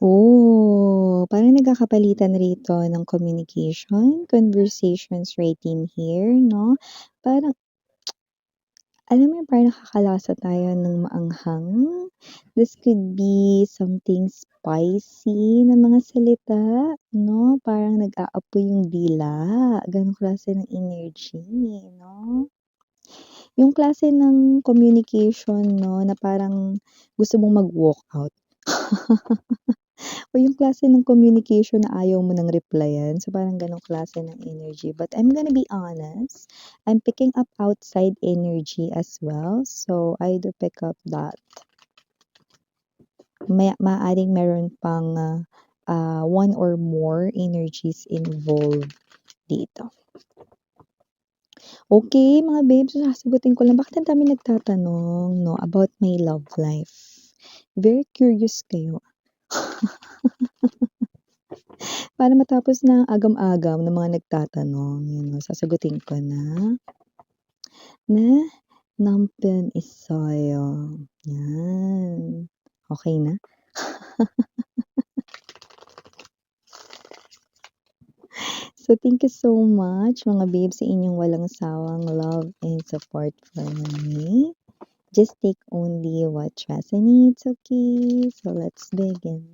Oh, parang nagkakapalitan rito ng communication, conversations right in here, 'no? Parang alam mo yung parang nakakalasa tayo ng maanghang? This could be something spicy na mga salita, 'no? Parang nag-aapoy yung dila, gano'ng klase ng energy, 'no? Yung klase ng communication 'no, na parang gusto mong mag-walkout. O yung klase ng communication na ayaw mo ng replyan, so parang gano'ng klase ng energy. But I'm gonna be honest, I'm picking up outside energy as well, so I do pick up that maaaring meron pang, one or more energies involved dito. Okay mga babes, so sasagutin ko lang, bakit ang daming nagtatanong 'no, about my love life? Very curious kayo. Para matapos na ang agam-agam ng mga nagtatanong, yun 'no, sasagutin ko na. 네, 남편 있어요. Yan. Okay na? So, thank you so much mga babes sa inyong walang sawang love and support for me. Just take only what resonates, okay? So, let's begin.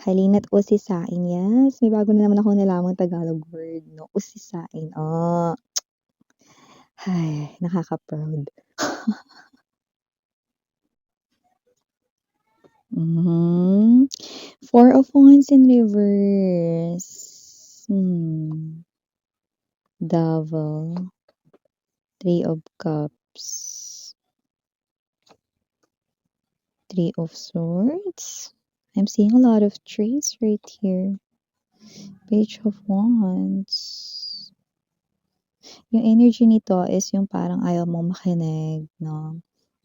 Halina't usisain, yes. May bago na naman akong nalamang Tagalog word, 'no, usisain. Oh, ay, nakaka-proud. Mhm. Four of Wands in reverse. Devil. Three of Cups. Three of Swords. I'm seeing a lot of trees right here. Page of Wands. Yung energy nito is yung parang ayaw mong makinig, 'no?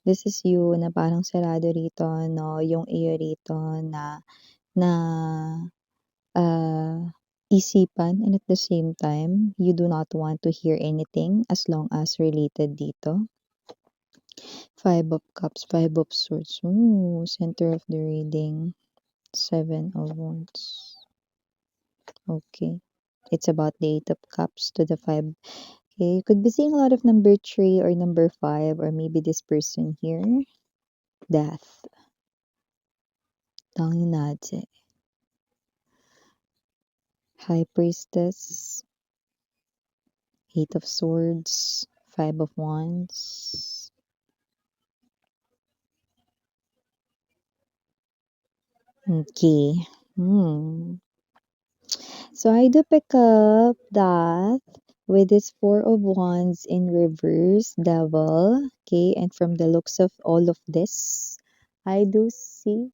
This is you na parang sarado rito, 'no? Yung iyo rito na na isipan, and at the same time, you do not want to hear anything as long as related dito. Five of Cups, Five of Swords. Ooh, center of the reading. Seven of Wands. Okay. It's about the Eight of Cups to the Five. Okay, you could be seeing a lot of number 3 or number 5, or maybe this person here. Death. Tanging natin. High Priestess. Eight of Swords. Five of Wands. Okay. So I do pick up that with this Four of Wands in reverse, Devil. Okay, and from the looks of all of this, I do see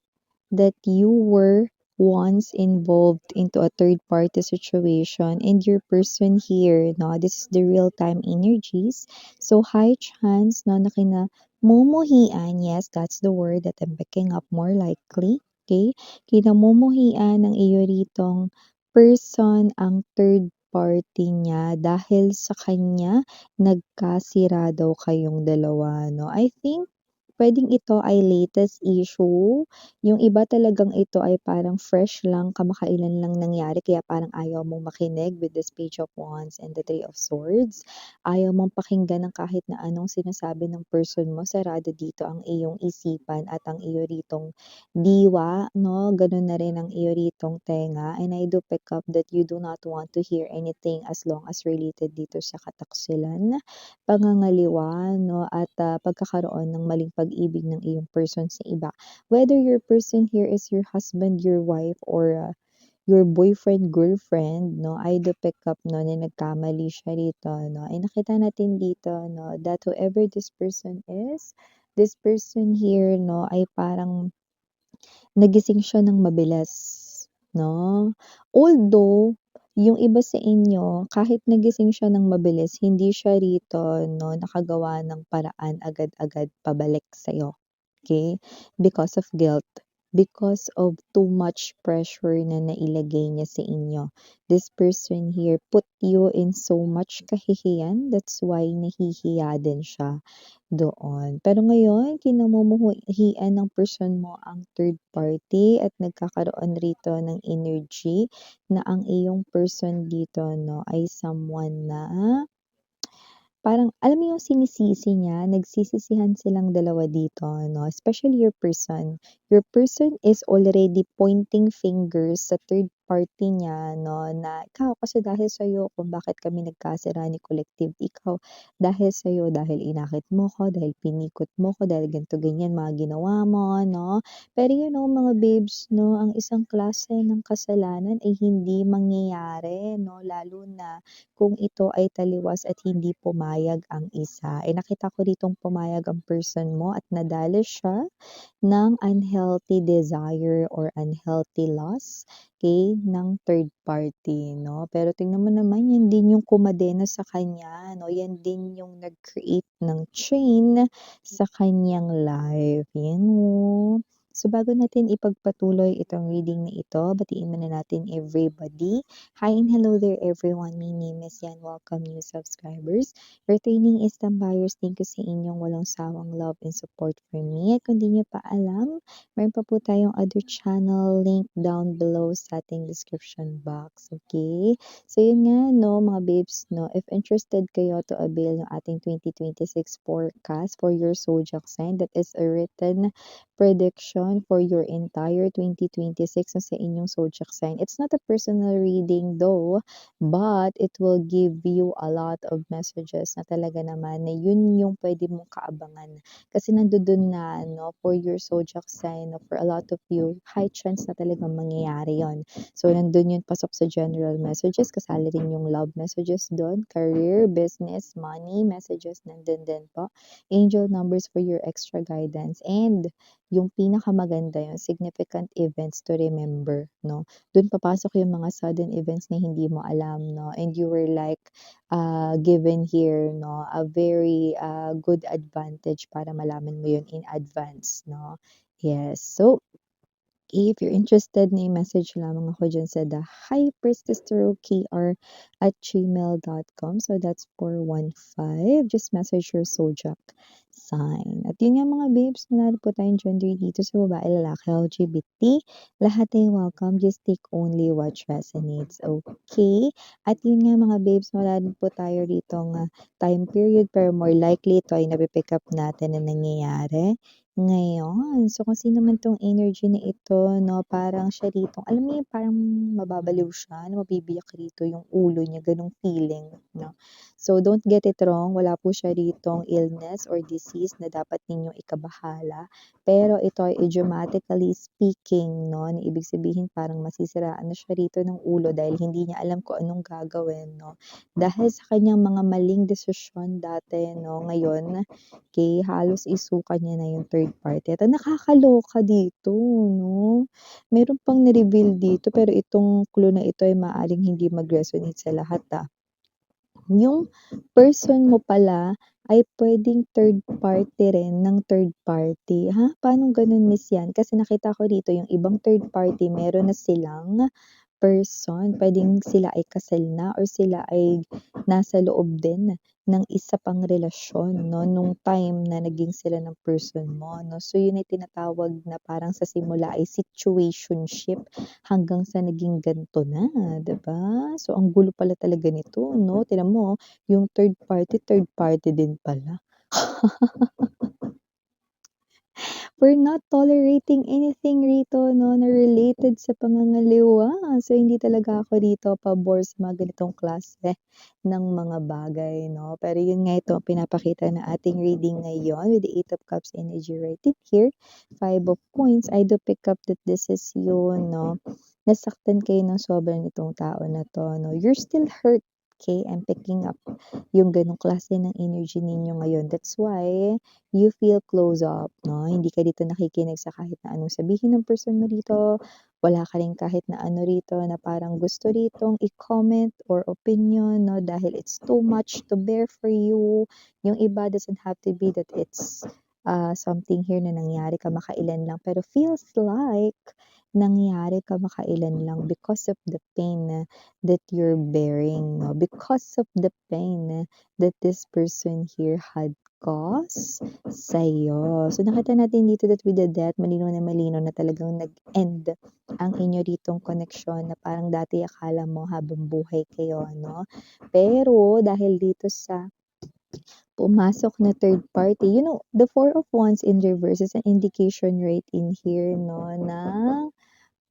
that you were once involved into a third party situation, and your person here, no, this is the real time energies. So high chance, no, na kinamumuhian, yes, that's the word that I'm picking up more likely. Okay, kinamumuhian ng iyo ritong person ang third party niya, dahil sa kanya nagkasira daw kayong dalawa, no. I think puwedeng ito ay latest issue, yung iba talagang ito ay parang fresh lang, kamakailan lang nangyari, kaya parang ayaw mong makinig with this Page of Wands and the Three of Swords. Ayaw mong pakinggan ng kahit na anong sinasabi ng person mo, sarado dito ang iyong isipan at ang iyo ritong diwa, 'no, gano'n na rin ang iyo ritong tenga, and I do pick up that you do not want to hear anything as long as related dito sa kataksilan, pangangaliwa, 'no, at, pagkakaroon ng maling pag-ibig ng iyong person sa iba. Whether your person here is your husband, your wife, or, your boyfriend, girlfriend, 'no, I do pick up, 'no, na nagkamali siya rito, 'no. Ay nakita natin dito, 'no, that whoever this person is, this person here, 'no, ay parang nagising siya ng mabilis, 'no. Although, yung iba sa inyo kahit nagising siya ng mabilis, hindi siya rito 'no nakagawa ng paraan agad-agad pabalik sa'yo, okay, because of guilt. because of too much pressure na nailagay niya sa inyo. This person here put you in so much kahihiyan, that's why nahihiya din siya doon. Pero ngayon, kinamumuhian ng person mo ang third party at nagkakaroon rito ng energy na ang iyong person dito, no, ay someone na parang alam mo yung sinisisi niya, nagsisisihan silang dalawa dito 'no, especially your person. Your person is already pointing fingers sa third party niya 'no, na ikaw kasi dahil sa'yo kung bakit kami nagkasira ni collective, ikaw dahil sa'yo, dahil inakit mo ko, dahil pinikot mo ko, dahil ganito ganyan mga ginawa mo 'no. Pero you know mga babes 'no, ang isang klase ng kasalanan ay hindi mangyayari 'no, lalo na kung ito ay taliwas at hindi pumayag ang isa. Eh, nakita ko ditong pumayag ang person mo at nadali siya ng unhealthy desire or unhealthy loss, okay, ng third party, no? Pero tingnan mo naman, yan din yung kumadena sa kanya, no? Yan din yung nag-create ng chain sa kanyang life. Yan, oh. So, bago natin ipagpatuloy itong reading na ito, batiin muna natin everybody. Hi and hello there everyone. My name is Yan. Welcome new subscribers. Returning Istam buyers, thank you sa inyong walang sawang love and support for me. At kung di nyo pa alam, meron pa po tayong other channel link down below sa ating description box. Okay? So yun nga, no, mga babes, no, if interested kayo to avail ng ating 2026 forecast for your zodiac sign, that is a written prediction for your entire 2026 sa inyong zodiac sign. It's not a personal reading though, but it will give you a lot of messages na talaga naman na yun yung pwede mong kaabangan. Kasi nandoon na no, for your zodiac sign, no, for a lot of you, high chance na talagang mangyayari yon. So nandun yun pasok sa general messages, kasali rin yung love messages doon, career, business, money messages, nandun din po. Angel numbers for your extra guidance, and yung pinakamaganda yung significant events to remember, no? Dun papasok yung mga sudden events na hindi mo alam, no? And you were like given here, no? A very good advantage para malaman mo yun in advance, no? Yes. So, if you're interested na i-message lamang ako dyan sa the hypersisterokr@gmail.com. So, that's 415. Just message your zodiac sign. At yun nga mga babes, wala po tayong gender dito sa babae, lalaki, LGBT. Lahat ay welcome. Just take only what resonates. Okay? At yun nga mga babes, wala din po tayo dito ng time period, pero more likely ito ay napipick up natin na nangyayari ngayon. So, kung sino man 'tong energy na ito 'no, parang siya rito alam mo yung parang mababaliw siya, na mabibiyak rito yung ulo niya, gano'ng feeling 'no. So, don't get it wrong, wala po siya ritong illness or disease na dapat ninyong ikabahala. Pero ito ay idiomatically speaking 'no, na ibig sabihin parang masisiraan na siya rito ng ulo dahil hindi niya alam kung anong gagawin 'no. Dahil sa kanyang mga maling desisyon dati 'no, ngayon halos isuka niya na yung third party. At ang nakakaloka dito 'no, meron pang ni-reveal dito pero itong clue na ito ay maaaring hindi mag-resonate sa lahat, Yung person mo pala ay puwedeng third party rin ng third party. Ha, paanong gano'n, Miss Yan? Kasi nakita ko dito yung ibang third party meron na silang person, puwedeng sila ay kasal na or sila ay nasa loob din ng isa pang relasyon 'no, nung time na naging sila ng person mo 'no. So yun ay tinatawag na parang sa simula ay situationship hanggang sa naging ganito na, 'di ba? So ang gulo pala talaga nito 'no, tignan mo, yung third party din pala. We're not tolerating anything rito 'no, na related sa pangangaliwa. So, hindi talaga ako rito pabor sa mga ganitong klase ng mga bagay 'no. Pero yun nga ito ang pinapakita ng ating reading ngayon with the Eight of Cups energy right in here, Five of Coins. I do pick up that this is you 'no. Nasaktan kayo ng sobra nitong tao na 'to 'no. You're still hurt, okay? I'm picking up yung ganong klase ng energy ninyo ngayon. That's why you feel close up 'no, hindi ka dito nakikinig sa kahit na anong sabihin ng person mo dito, wala ka rin kahit na ano rito na parang gusto ritong i-comment or opinion 'no, dahil it's too much to bear for you. Yung iba doesn't have to be that it's something here na nangyari kamakailan lang pero feels like nangyari kamakailan lang because of the pain that you're bearing, no? Because of the pain that this person here had caused sa'yo. So, nakita natin dito that with the death, malinaw na talagang nag-end ang inyo ditong koneksyon na parang dati akala mo habang buhay kayo, no? Pero dahil dito sa pumasok na third party, the Four of Wands in reverse is an indication right in here, no, na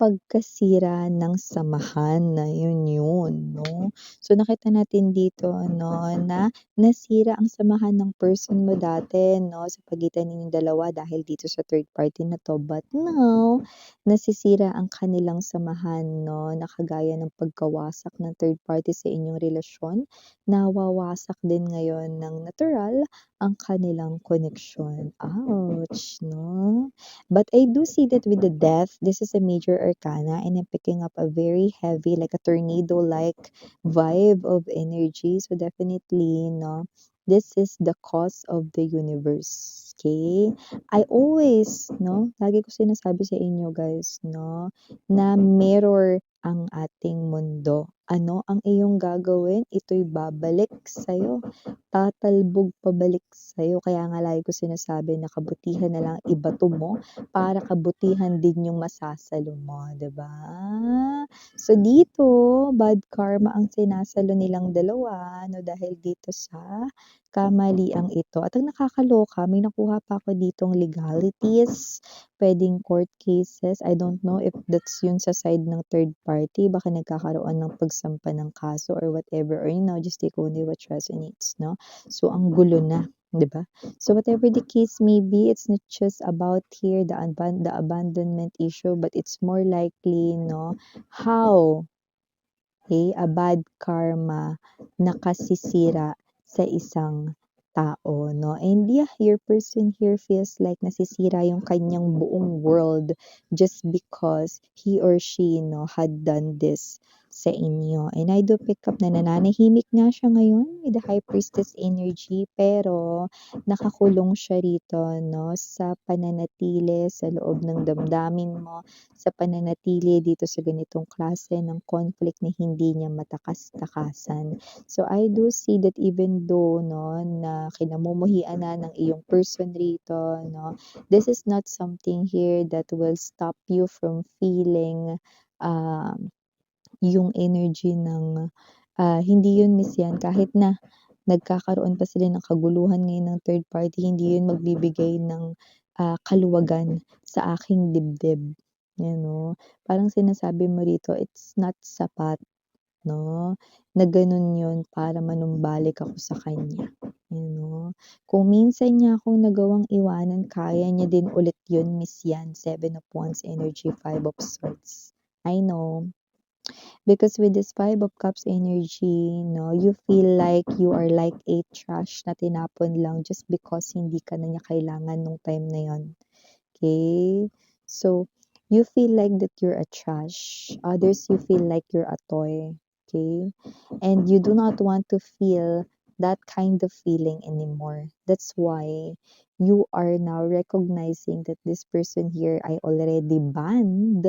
pagkasira ng samahan na yun, no? So, nakita natin dito, no, na nasira ang samahan ng person mo dati, no, sa pagitan ninyong dalawa dahil dito sa third party na to. But now, nasisira ang kanilang samahan, no, na kagaya ng pagkawasak ng third party sa inyong relasyon, nawawasak din ngayon ng natural ang kanilang koneksyon. Ouch, no? But I do see that with the death, this is a major arcana and I'm picking up a very heavy, like a tornado-like vibe of energy. So definitely, no, this is the cause of the universe. Okay? I always, no, lagi ko sinasabi sa inyo guys, no, na mirror ang ating mundo. Ano ang iyong gagawin? Ito'y babalik sa'yo, tatalbog pabalik sa'yo. Kaya nga lagi ko sinasabi na kabutihan na lang ibato mo para kabutihan din yung masasalo mo, 'di ba? So dito, bad karma ang sinasalo nilang dalawa, no, dahil dito sa kamaliang ito. At ang nakakaloka, may nakuha pa ako ditong legalities, pwedeng court cases. I don't know if that's yun sa side ng third party. Baka nagkakaroon ng pagsampa ng kaso or whatever. Or just take only what resonates, no? So, ang gulo na, 'di ba? So whatever the case may be, it's not just about here the abandonment issue, but it's more likely, no, how a bad karma nakasisira sa isang tao, no? And yeah, your person here feels like nasisira yung kanyang buong world just because he or she, no, had done this sa inyo. And I do pick up na nananahimik nga siya ngayon with the High Priestess energy, pero nakakulong siya rito, no, sa pananatili sa loob ng damdamin mo, sa pananatili dito sa ganitong klase ng conflict na hindi niya matakas-takasan. So I do see that even though, no, na kinamumuhian na ng iyong person rito, no, this is not something here that will stop you from feeling yung energy ng hindi yun miss yan kahit na nagkakaroon pa sila ng kaguluhan ngayon ng third party, hindi yun magbibigay ng kaluwagan sa aking dibdib. Yan, no? Parang sinasabi mo rito, it's not sapat, no? Na ganun yun para manumbalik ako sa kanya. Yan, no? Kung minsan niya akong nagawang iwanan, kaya niya din ulit yun, Miss Yan. Seven of Wands energy, Five of Swords. I know. Because with this Five of Cups energy, no, you feel like you are like a trash na tinapon lang just because hindi ka na niya kailangan nung time na yon. Okay? So, you feel like that you're a trash. Others, you feel like you're a toy. Okay? And you do not want to feel that kind of feeling anymore. That's why you are now recognizing that this person here I already banned,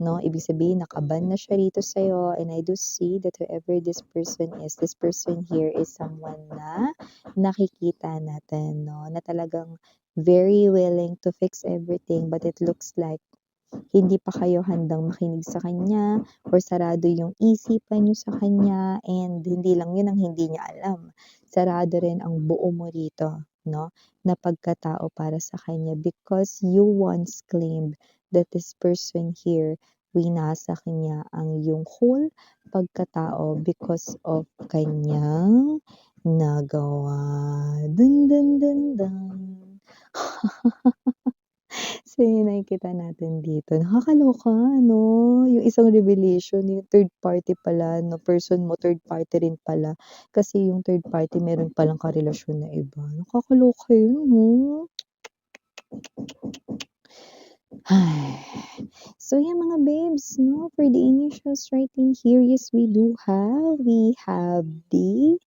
no? Ibig sabihin, nakaban na siya rito sa'yo. And I do see that whoever this person here is someone na nakikita natin, no? Na talagang very willing to fix everything, but it looks like hindi pa kayo handang makinig sa kanya or sarado yung isipan niyo sa kanya, and hindi lang yun ang hindi niya alam. Sarado rin ang buo mo rito, no, na pagkatao para sa kanya because you once claimed that this person here, winasak niya ang iyong whole pagkatao because of kanyang nagawa. Dun dun dun dun. So, yun nakikita natin dito. Nakakaloka, no? Yung isang revelation, yung third party pala, no? Person mo, third party rin pala. Kasi yung third party, meron palang karelasyon na iba. Nakakaloka yun, no? Ay. So, yeah, mga babes, no? For the initials right in here, yes, we have the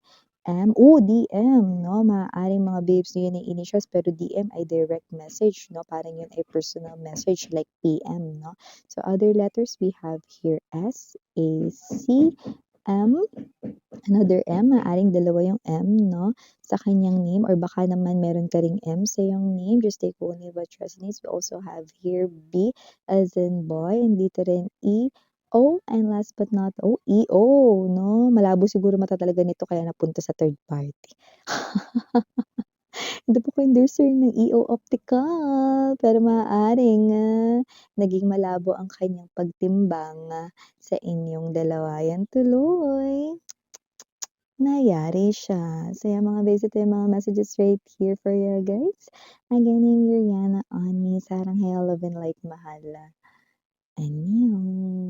M, oh, DM 'no, maaaring mga babes yun ay initials pero DM ay direct message 'no, parang yun ay personal message like PM 'no. So other letters we have here S, A, C, M, another M, maaaring dalawa yung M 'no, sa kanyang name or baka naman meron ka ring M sa iyong name, just take only what resonates. We also have here B as in boy and dito rin E, O, and last but not EO 'no, malabo siguro mata talaga nito kaya napunta sa third party. Hindi po ko endorser ng EO Optical, pero maaaring, naging malabo ang kanyang pagtimbang sa inyong dalawa. Yan tuloy, nangyari siya. So yan mga babes, ito yung mga messages right here for you guys. Again, I'm Yuriana Ani, sarang hayo, love and light, mahal. Annyeong.